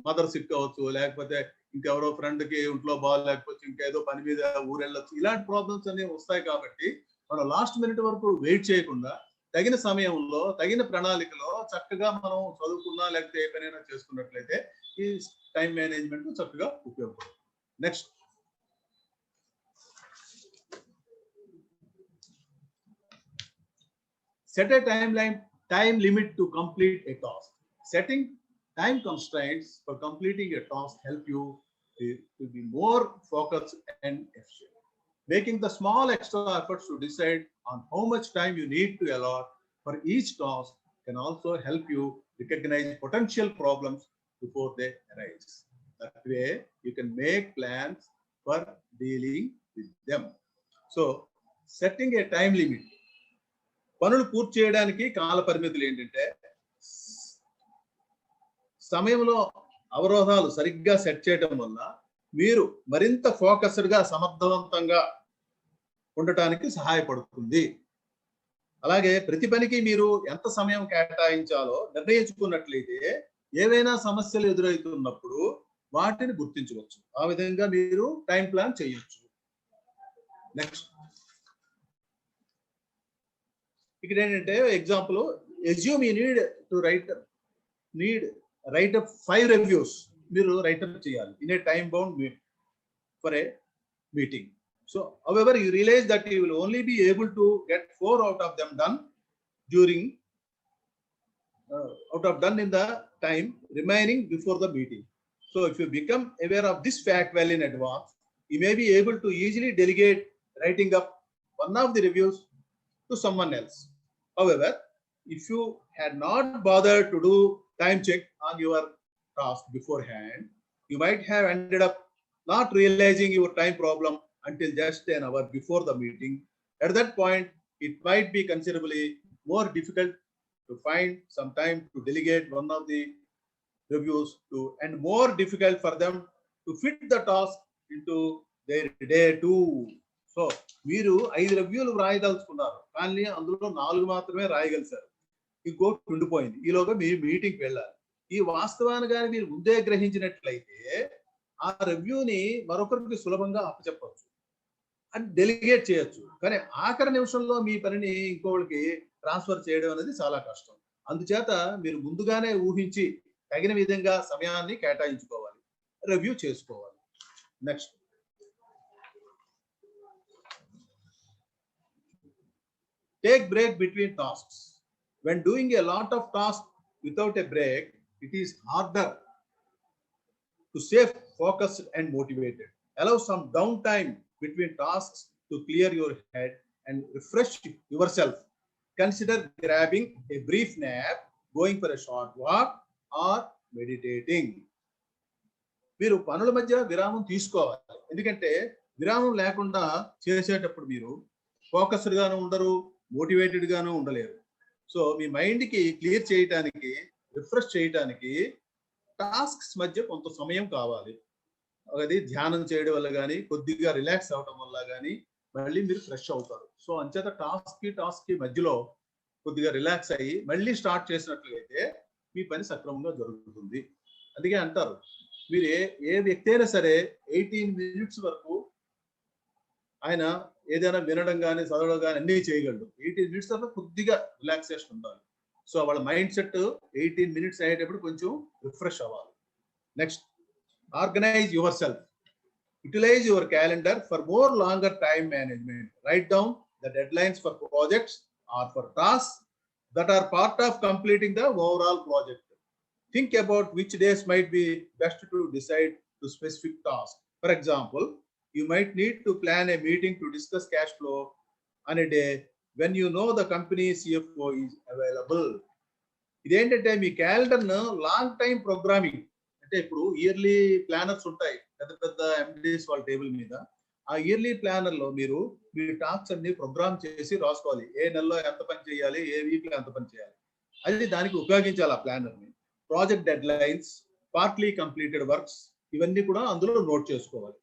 మదర్ సిక్ అవ్వచ్చు, లేకపోతే ఇంకెవరో ఫ్రెండ్ కి ఇంట్లో బాగాలేకపోవచ్చు, ఇంకేదో పని మీద ఊరెళ్ళొచ్చు. ఇలాంటి ప్రాబ్లమ్స్ అన్ని వస్తాయి. కాబట్టి మనం లాస్ట్ మినిట్ వరకు వెయిట్ చేయకుండా తగిన సమయంలో తగిన ప్రణాళికలో చక్కగా మనం చదువుకున్నా లేకపోతే ఏ పనైనా చేసుకున్నట్లయితే ఈ టైం మేనేజ్మెంట్ చక్కగా ఉపయోగపడుతుంది. Next, set a time limit to complete a task. Setting time constraints for completing a task help you to be more focused and efficient. Making the small extra efforts to decide on how much time you need to allot for each task can also help you recognize potential problems before they arise. That way, you can make plans for dealing with them. So, setting a time limit. పనులు పూర్తి చేయడానికి కాల పరిమితులు ఏంటంటే, సమయంలో అవరోధాలు సరిగ్గా set చేయడం వల్ల మీరు మరింత ఫోకస్డ్ గా సమర్థవంతంగా ఉండటానికి సహాయపడుతుంది. అలాగే ప్రతి పనికి మీరు ఎంత సమయం కేటాయించాలో నిర్ణయించుకున్నట్లయితే ఏవైనా సమస్యలు ఎదురవుతున్నప్పుడు వాటిని గుర్తించవచ్చు. ఆ విధంగా మీరు టైం ప్లాన్ చేయొచ్చు. నెక్స్ట్, ఇక్కడ ఏంటంటే example, assume you need right up 5 reviews మీరు రైట్ అప్ చేయాలి in a time bound for a meeting. So however you realize that you will only be able to get 4 out of them done in the time remaining before the meeting. So if you become aware of this fact well in advance, you may be able to easily delegate writing up one of the reviews to someone else. However, if you had not bothered to do time check on your task beforehand, you might have ended up not realizing your time problem until just an hour before the meeting. At that point, it might be considerably more difficult to find some time to delegate one of the reviews to, and more difficult for them to fit the task into their day too. So మీరు 5 రివ్యూలు రాయదలుచుకున్నారు, కానీ అందులో 4 మాత్రమే రాయగలిగారు. ఇంకోటి ఉండిపోయింది. ఈలోగా మీరు మీటింగ్కి వెళ్ళాలి. ఈ వాస్తవాన్ని కానీ మీరు ముందే గ్రహించినట్లయితే ఆ రివ్యూని మరొకరికి సులభంగా అప్పచెప్పవచ్చు అని డెలిగేట్ చేయొచ్చు. కానీ ఆఖరి నిమిషంలో మీ పనిని ఇంకొకరికి ట్రాన్స్ఫర్ చేయడం అనేది చాలా కష్టం. అందుచేత మీరు ముందుగానే ఊహించి తగిన విధంగా సమయాన్ని కేటాయించుకోవాలి, రివ్యూ చేసుకోవాలి. Next, take break between tasks. When doing a lot of tasks without a break, it is harder to stay focused and motivated. Allow some downtime between tasks to clear your head and refresh yourself. Consider grabbing a brief nap, going for a short walk, or meditating. మీరు పనుల మధ్య విరామం తీసుకోవాలి. ఎందుకంటే విరామం లేకుండా చేసేటప్పుడు మీరు ఫోకస్డ్ గాను ఉండరు, మోటివేటెడ్ గాను ఉండలేరు. సో మీ మైండ్ కి క్లియర్ చేయడానికి, రిఫ్రెష్ చేయడానికి టాస్క్స్ మధ్య కొంత సమయం కావాలి. అది ధ్యానం చేయడం వల్ల కానీ, కొద్దిగా రిలాక్స్ అవడం వల్ల కానీ మళ్ళీ మీరు ఫ్రెష్ అవుతారు. సో అంచేత టాస్క్ కి మధ్యలో కొద్దిగా రిలాక్స్ అయ్యి మళ్ళీ స్టార్ట్ చేసినట్లయితే మీ పని సక్రమంగా జరుగుతుంది. అందుకే అంటారు, మీరు ఏ వ్యక్తి అయినా సరే 18 minutes వరకు ఆయన ఏదైనా వినడం కానీ, చదవడం కానీ అన్నీ చేయగలడు. 18 minutes వరకు కొద్దిగా రిలాక్సేషన్ ఉండాలి. సో వాళ్ళ మైండ్ సెట్ 18 minutes అయ్యేటప్పుడు కొంచెం రిఫ్రెష్ అవ్వాలి. Next, organise your self. Utilize your calendar for more longer time management. Write down the deadlines for projects or for tasks that are part of completing the overall project. Think about which days might be best to decide to specific tasks. For example, you might need to plan a meeting to discuss cash flow on a day when you know the company CFO is available. ఇదేంటంటే మీ క్యాలెండర్ను long time programming అంటే ఇప్పుడు yearly planners ఉంటాయి పెద్ద పెద్ద MDs వాళ్ళ table మీద. ఆ yearly planar లో మీరు మీ టాస్క్స్ అన్ని ప్రోగ్రామ్ చేసి రాసుకోవాలి. ఏ నెలలో ఎంత పని చేయాలి, ఏ వీక్ లో ఎంత పని చేయాలి, అది దానికి ఉపయోగించాలి ఆ ప్లానర్ ని. Project dead lines, partly completed works, ఇవన్నీ కూడా అందులో నోట్ చేసుకోవాలి.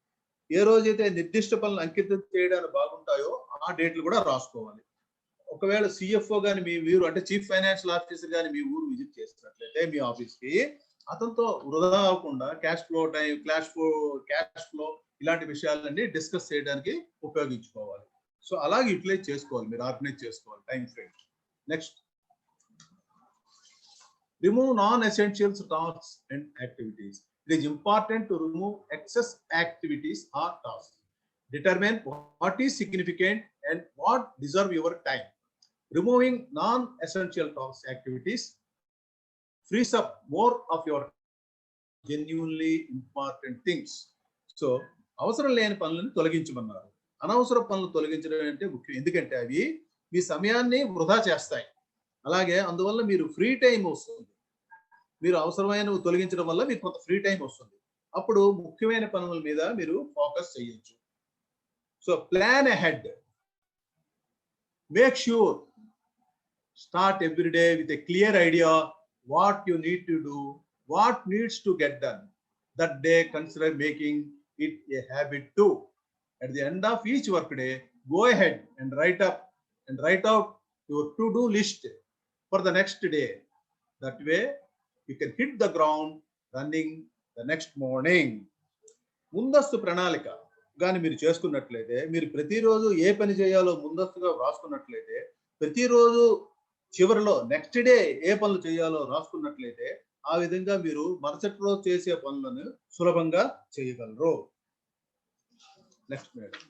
ఏ రోజైతే నిర్దిష్ట పనులు అంకితం చేయడానికి బాగుంటాయో ఆ డేట్లు కూడా రాసుకోవాలి. ఒకవేళ సిఎఫ్ఓ కానీ మీరు అంటే చీఫ్ ఫైనాన్షియల్ ఆఫీసర్ కానీ మీ ఊరు విజిట్ చేసినట్లయితే మీ ఆఫీస్ కి, అతనితో వృధా అవ్వకుండా క్యాష్ ఫ్లో ఇలాంటి విషయాలన్నీ డిస్కస్ చేయడానికి ఉపయోగించుకోవాలి. సో అలాగే యూటిలైజ్ చేసుకోవాలి, మీరు ఆర్గనైజ్ చేసుకోవాలి time frame. Next, remove non essentials tasks and activities. It is important to remove excess activities or tasks. Determine what is significant and what deserve your time. Removing non-essential tasks activities frees up more of your genuinely important things. So అవసరం లేని పనులను తొలగించమన్నారు. అనవసర పనులు తొలగించడం అంటే ముఖ్యం, ఎందుకంటే అవి మీ సమయాన్ని వృధా చేస్తాయి. అలాగే అందువల్ల మీరు ఫ్రీ టైం వస్తుంది. మీరు అవసరమైనవి తొలగించడం వల్ల మీకు కొంత ఫ్రీ టైం వస్తుంది. అప్పుడు ముఖ్యమైన పనుల మీద మీరు ఫోకస్ చేయొచ్చు. So plan ahead. Make sure start every day with a clear idea what you need to do, what needs to get done. That day, consider making it a habit too. At the end of each work day, go ahead and write out your to-do list for the next day. That way, you can hit the ground running the next morning. ముందస్తు ప్రణాళిక కానీ మీరు చేసుకున్నట్లయితే, మీరు ప్రతిరోజు ఏ పని చేయాలో ముందస్తుగా రాసుకున్నట్లయితే, ప్రతిరోజు చివరిలో నెక్స్ట్ డే ఏ పనులు చేయాలో రాసుకున్నట్లయితే, ఆ విధంగా మీరు మరుసటి రోజు చేసే పనులను సులభంగా చేయగలరు. Next madam,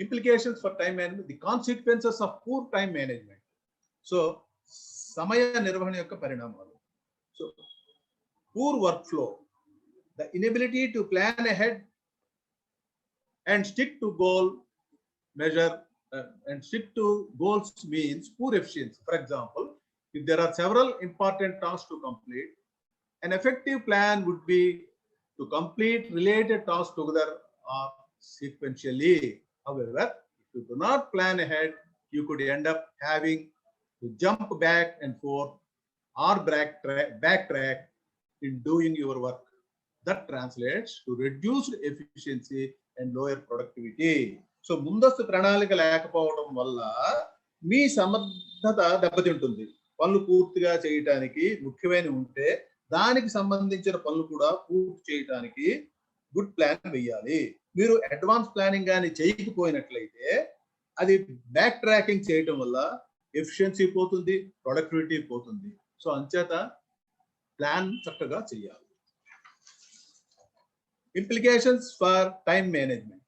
implications for time management, the consequences of poor time management. So సమయ నిర్వహణ యొక్క పరిణామాలు. So poor workflow, the inability to plan ahead and stick to goals means poor efficiency. For example, if there are several important tasks to complete, an effective plan would be to complete related tasks together or sequentially. However, if you do not plan ahead, you could end up having to jump back and forth or backtrack in doing your work. That translates to reduced efficiency and lower productivity. So ముందస్తు ప్రణాళిక లేకపోవడం వల్ల మీ సమర్థత దెబ్బతింటుంది. పనులు పూర్తిగా చేయడానికి ముఖ్యమైన ఉంటే దానికి సంబంధించిన పనులు కూడా పూర్తి చేయడానికి గుడ్ ప్లాన్ వేయాలి. మీరు అడ్వాన్స్ ప్లానింగ్ కానీ చేయకపోయినట్లయితే అది బ్యాక్ ట్రాకింగ్ చేయడం వల్ల ఎఫిషియన్సీ పోతుంది, ప్రొడక్టివిటీ పోతుంది. సో అంచేత ప్లాన్ చక్కగా చేయాలి. Implications for time management.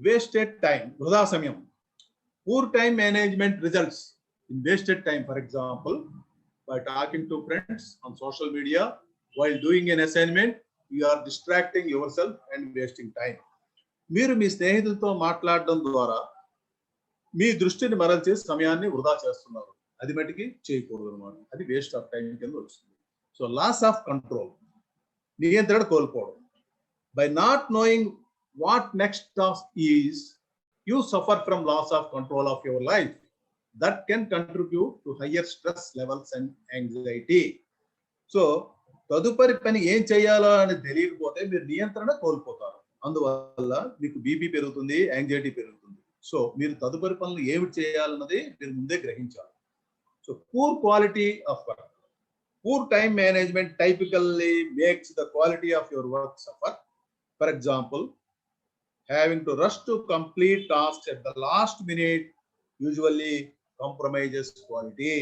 wasted time, వృధా సమయం. Poor time management results in wasted time. For example, by talking to friends on social media while doing an assignment, you are distracting yourself and wasting time. మీరు మీ స్నేహితులతో మాట్లాడడం ద్వారా మీ దృష్టిని మరల్చి సమయాన్ని వృధా చేస్తున్నారు. అది మటుకి చేయకూడదు అనమాట. అది వేస్ట్ ఆఫ్ టైం కింద వస్తుంది. సో లాస్ ఆఫ్ కంట్రోల్, నియంత్రణ కోల్పోవడం. By not knowing what next task is, you suffer from loss of control of your life that can contribute to higher stress levels and anxiety. So తదుపరి పని ఏం చేయాలో అని తెలియకపోతే మీరు నియంత్రణ కోల్పోతారు. అందువల్ల మీకు బీపీ పెరుగుతుంది, యాంగ్జైటీ పెరుగుతుంది. సో మీరు తదుపరి పనులు ఏమిటి చేయాలన్నది మీరు ముందే గ్రహించాలి. So poor quality of work, poor time management typically makes the quality of your work suffer. For example, having to rush to complete tasks at the last minute usually compromises quality.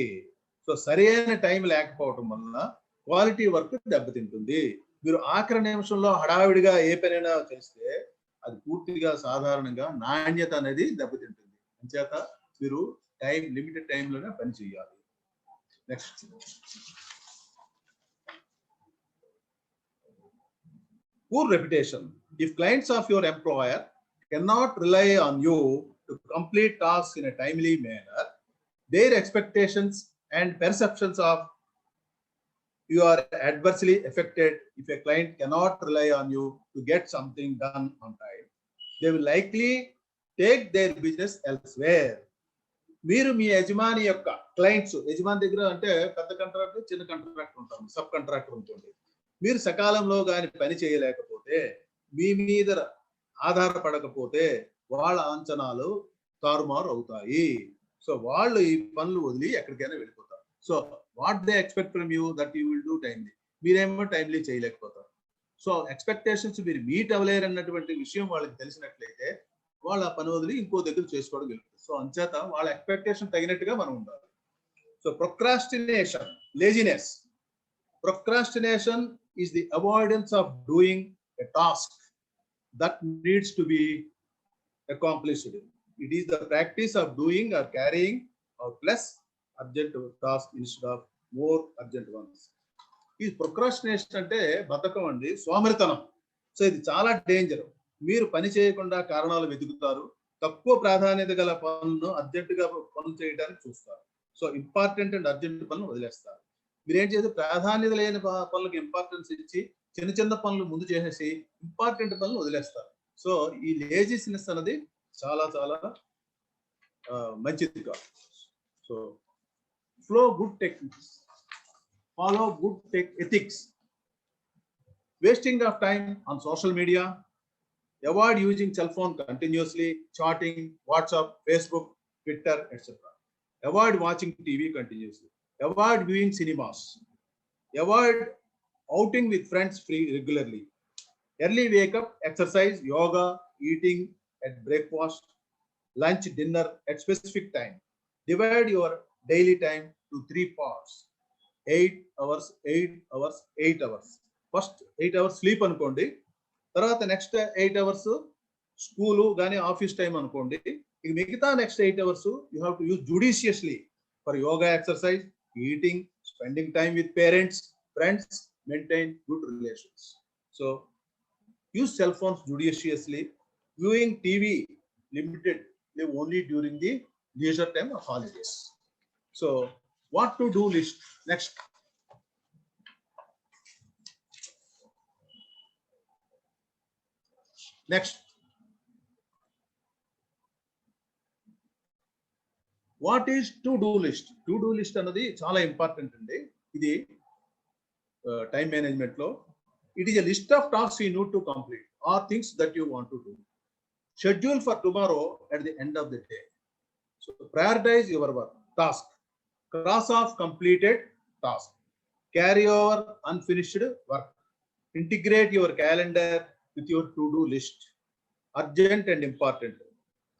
So సరైన time లేకపోవడం వలన quality work దెబ్బతింటుంది. మీరు ఆఖరి నిమిషంలో హడావిడిగా ఏ పనైనా చేస్తే అది పూర్తిగా సాధారణంగా నాణ్యత అనేది దెబ్బతింటుంది. అంచేత మీరు లిమిటెడ్ టైంలోనే పని చేయాలి. Next, poor reputation. If clients of your employer cannot rely on you to complete tasks in a timely manner, their expectations and perceptions of you are adversely affected. If a client cannot rely on you to get something done on time, they will likely take their business elsewhere. మీరు మీ యజమాని యొక్క clients, యజమాని దగ్గర అంటే పెద్ద contractor, చిన్న contractor ఉంటారు, sub contractor ఉంటుంది. మీరు సకాలంలో కానీ పని చేయలేకపోతే, మీ మీద ఆధారపడకపోతే వాళ్ళ అంచనాలు తారుమారు అవుతాయి. సో వాళ్ళు ఈ పనులు వదిలి ఎక్కడికైనా వెళ్ళిపోతారు. So what they expect from you that you will do timely, మీరేమో టైమ్లీ చేయలేకపోతారు. సో ఎక్స్పెక్టేషన్స్ మీరు మీట్ అవ్వలేరు అన్నటువంటి విషయం వాళ్ళకి తెలిసినట్లయితే వాళ్ళు ఆ పని వదిలి ఇంకో దగ్గర చేసుకోవడం జరుగుతుంది. సో అంచేత వాళ్ళ ఎక్స్పెక్టేషన్ తగినట్టుగా మనం ఉండాలి. So procrastination, laziness. Procrastination is the avoidance of doing a task that needs to be accomplished. It is the practice of doing or carrying out less urgent tasks instead of more urgent ones. ఈ procrastination అంటే బద్ధకం అండి, సోమరితనం. So ఇది చాలా danger. మీరు పని చేయకుండా కారణాలు వెతుకుతారు, తక్కువ ప్రాధాన్యత గల పనులను అర్జెంటుగా పనులు చేయడానికి చూస్తారు. సో ఇంపార్టెంట్ అండ్ అర్జెంట్ పనులు వదిలేస్తారు. మీరేం చేస్తే ప్రాధాన్యత లేని పనులకు ఇంపార్టెన్స్ ఇచ్చి చిన్న చిన్న పనులు ముందు చేసేసి ఇంపార్టెంట్ పనులు వదిలేస్తారు. సో ఈ లేజినెస్ అనేది చాలా చాలా మంచిది కాదు. So flow good techniques, follow good ethics. Wasting of time on social media, avoid using cell phone continuously, chatting, WhatsApp, Facebook, Twitter, etcetera. Avoid watching TV continuously. Avoid viewing cinemas. Avoid outing with friends regularly. Early wake up, exercise, yoga, eating at breakfast, lunch, dinner at specific time. Divide your daily time to 3 parts. 8 hours, 8 hours, 8 hours. First 8 hours sleep అనుకోండి, తర్వాత next 8 hours school కానీ office time అనుకోండి. ఇక మిగతా next 8 hours you have to use judiciously for yoga, exercise, eating, spending time with parents, friends, maintain good relations. So use cell phones judiciously. Viewing TV limited only during the leisure time or holidays. So what to do list. Next, what is to do list. To do list అన్నది చాలా important అండి. ఇది time management లో it is a list of tasks you need to complete or things that you want to do. Schedule for tomorrow at the end of the day. So prioritise your work task, cross off completed task, carry over unfinished work, integrate your calendar with your to do list. Urgent and important,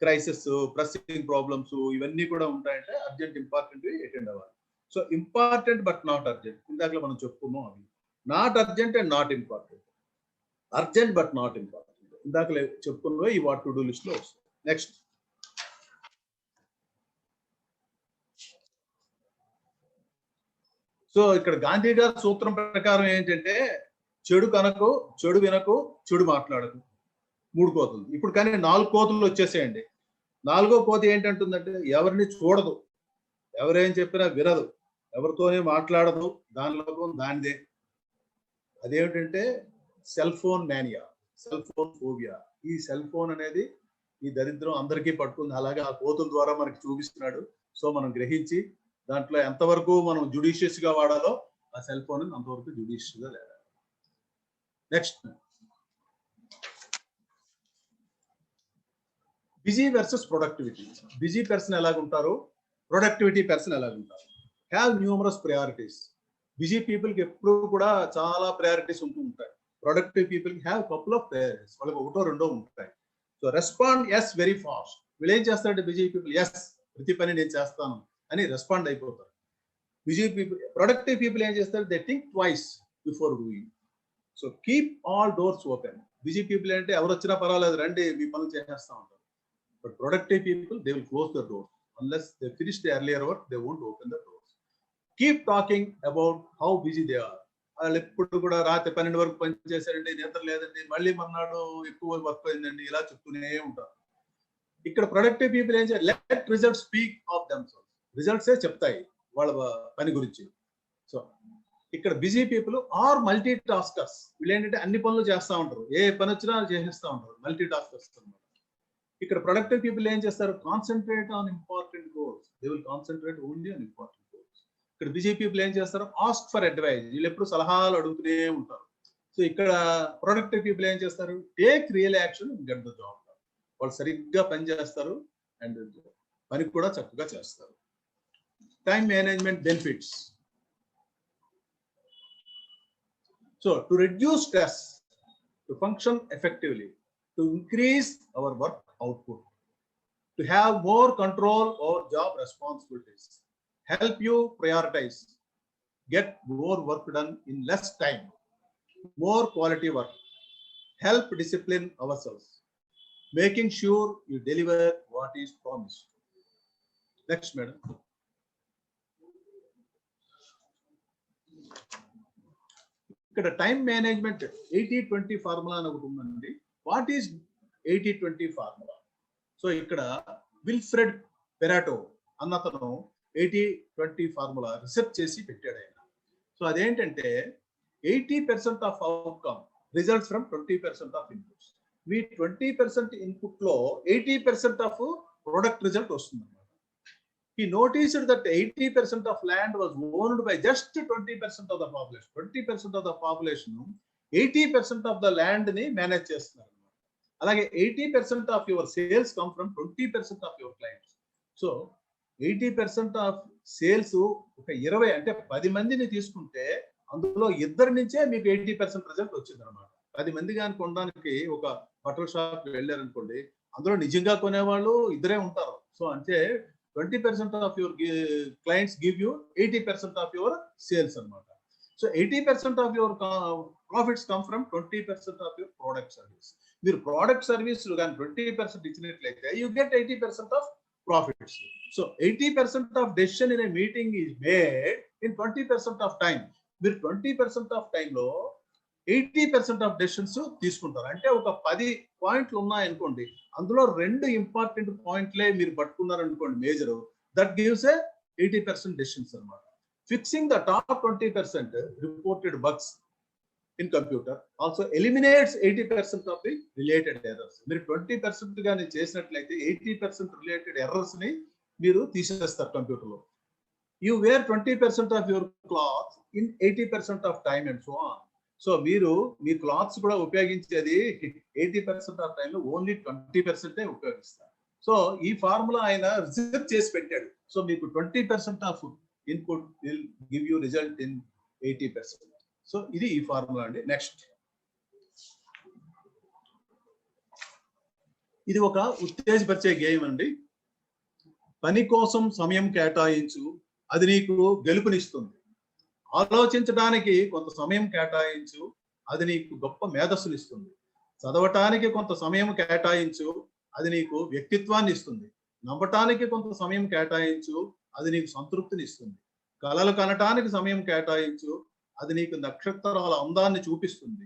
crisis, pressing problems ఇవన్నీ కూడా ఉంటాయంటే urgent important attend అవ్వాలి. So important but not urgent, ఇందాక మనం చెప్పుకున్నాం అవి. Not urgent and not important, urgent but not important ఇందాక చెప్పుకున్నా ఈ వాట్ టు డూ లిస్ట్ లో వస్తుంది. నెక్స్ట్, సో ఇక్కడ గాంధీ గారి సూత్రం ప్రకారం ఏంటంటే చెడు కనకు, చెడు వినకు, చెడు మాట్లాడకు. 3 కోతులు. ఇప్పుడు కానీ 4 కోతులు వచ్చేసేయండి. నాలుగో కోతి ఏంటంటుందంటే ఎవరిని చూడదు, ఎవరేం చెప్పినా వినదు, ఎవరితోనే మాట్లాడదు, దాని లోపం దానిదే. అదేమిటంటే cell phone mania, cell phone phobia. ఈ సెల్ ఫోన్ అనేది ఈ దరిద్రం అందరికీ పట్టుకుంది. అలాగే ఆ కోతుల ద్వారా మనకి చూపిస్తున్నాడు. సో మనం గ్రహించి దాంట్లో ఎంతవరకు మనం జుడిషియస్ గా వాడాలో ఆ సెల్ ఫోన్ అంతవరకు జుడిషియస్ గా లేదా. Next, busy versus productivity. Busy person ఎలాగుంటారు, ప్రొడక్టివిటీ పర్సన్ ఎలాగుంటారు. Have numerous priorities. Busy people కి ఎప్పుడు కూడా చాలా ప్రయారిటీస్ ఉంటూ ఉంటాయి. ప్రొడక్టివ్ పీపుల్ కి హ్యావ్ కపుల్ ఆఫ్ ప్రయారిటీస్, వాళ్ళకి ఒకటో రెండో ఉంటాయి. So respond as very fast. వీళ్ళు ఏం చేస్తారంటే బిజీ పీపుల్ ఎస్ ప్రతి పని నేను చేస్తాను అని రెస్పాండ్ అయిపోతారు. బిజీ పీపుల్, ప్రొడక్టివ్ పీపుల్ ఏం చేస్తారు, they think twice before doing. So keep all doors open. Busy people అంటే ఎవరు వచ్చినా పర్వాలేదు రండి మీ పనులు చేసేస్తా ఉంటారు. But productive people they will close the door unless they finish the earlier work, they won't open the doors. Keep talking about how busy they are. వాళ్ళు ఎప్పుడు కూడా రాత్రి 12 వరకు పని చేశారండి, నిద్ర లేదండి, మళ్ళీ మన్నాడు ఎక్కువ వర్క్ అయిందండి, ఇలా చెప్తూనే ఉంటారు. ఇక్కడ ప్రొడక్టివ్ పీపుల్ ఏం చేయాలి, let results speak of themselves. రిజల్ట్సే చెప్తాయి వాళ్ళ పని గురించి. సో ఇక్కడ busy people are multitaskers. వీళ్ళు ఏంటంటే అన్ని పనులు చేస్తూ ఉంటారు, ఏ పని వచ్చినా చేసేస్తూ ఉంటారు, మల్టీ టాస్కర్స్ అన్నమాట. ఇక్కడ ప్రొడక్టివ్ పీపుల్ ఏం చేస్తారు, concentrate on important goals. They will concentrate only on important goals. ఇక్కడ బిజీ పీపుల్ ఏం చేస్తారు, ఆస్క్ ఫర్ అడ్వైజ్. వీళ్ళు ఎప్పుడు సలహాలు అడుగుతూనే ఉంటారు. సో ఇక్కడ ప్రొడక్టివ్ పీపుల్ ఏం చేస్తారు, take real action, get the job. వాళ్ళు సరిగ్గా పని చేస్తారు అండ్ పని కూడా చక్కగా చేస్తారు. Time management benefits. So to reduce stress, to function effectively, to increase hour work output, to have more control over job responsibilities, help you prioritize, get more work done in less time, more quality work, help discipline ourselves, making sure you deliver what is promised. Next, madam. ఇక్కడ time management 80-20 formula అని ఒకటి ఉందండి. What is 80-20 formula? So ఇక్కడ Wilfred పెరాటో అన్నతను 80-20 formula research చేసి పెట్టాడు ఆయన. So అదేంటంటే 80% of outcome results from 20% of inputs. Me 20% input లో 80% ఆఫ్ ప్రొడక్ట్ రిజల్ట్ వస్తుంది. He noticed that 80% of land was owned by just 20% of the population. 20% of the population 80% of the land ni manage చేస్తున్నారు. అలాగే 80% of your sales come from 20% of your clients. So 80% of sales ఒక 20 అంటే 10 మందిని తీసుకుంటే అందులో ఇద్దరి నుంచే మీకు 80% రిజల్ట్ వచ్చింది అనమాట. 10 మంది కానీ కొనడానికి ఒక బట్టల షాప్ వెళ్ళారనుకోండి, అందులో నిజంగా కొనేవాళ్ళు ఇద్దరే ఉంటారు. సో అంటే 20% of your clients give you 80% of your sales అనమాట. So 80% of your profits come from 20% of your product service. మీరు ప్రోడక్ట్ సర్వీస్ కానీ 20% ఇచ్చినట్లయితే you get 80% of profits. So 80% of decision in a meeting is made in 20% of time. మీరు 20% of time లో 80% of decisions తీసుకుంటారు. అంటే ఒక 10 పాయింట్లు ఉన్నాయనుకోండి, అందులో 2 ఇంపార్టెంట్ పాయింట్లే మీరు పట్టుకున్నారు అనుకోండి major, that gives a 80% decisions అనమాట. Fixing the top 20% reported bugs in computer also eliminates 80% of the related errors. మీరు 20% గానీ చేసినట్లయితే 80% రిలేటెడ్ ఎర్రర్స్ ని మీరు తీసేస్తారు కంప్యూటర్ లో. You wear 20% of your cloth in 80% of time and so on. So మీరు మీ క్లాత్స్ కూడా ఉపయోగించేది 80% ఆఫ్ టైంలో ఓన్లీ 20% ఉపయోగిస్తారు. సో ఈ ఫార్ములా ఆయన రిసర్చ్ చేసి పెట్టాడు. సో మీకు 20% of input will give you result in 80%. So ఇది ఈ ఫార్ములా అండి. నెక్స్ట్, ఇది ఒక ఉత్తేజపరిచే గేమ్ అండి. పని కోసం సమయం కేటాయించు, అది నీకు గెలుపునిస్తుంది. ఆలోచించడానికి కొంత సమయం కేటాయించు, అది నీకు గొప్ప మేధస్సుని ఇస్తుంది. చదవటానికి కొంత సమయం కేటాయించు, అది నీకు వ్యక్తిత్వాన్ని ఇస్తుంది. నవ్వటానికి కొంత సమయం కేటాయించు, అది నీకు సంతృప్తిని ఇస్తుంది. కలలు కనటానికి సమయం కేటాయించు, అది నీకు నక్షత్రాల అందాన్ని చూపిస్తుంది.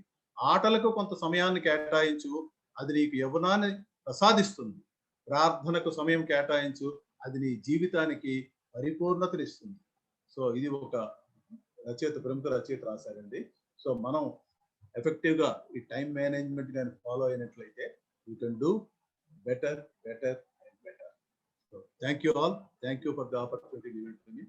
ఆటలకు కొంత సమయాన్ని కేటాయించు, అది నీకు యవ్వనాన్ని ప్రసాదిస్తుంది. ప్రార్థనకు సమయం కేటాయించు, అది నీ జీవితానికి పరిపూర్ణతనిస్తుంది. సో ఇది ఒక ప్రముఖ రచయిత రాశారండి. సో మనం ఎఫెక్టివ్ గా ఈ టైం మేనేజ్మెంట్ కానీ ఫాలో అయినట్లయితే you can do better and better. So thank you all. Thank you for the opportunity given to me.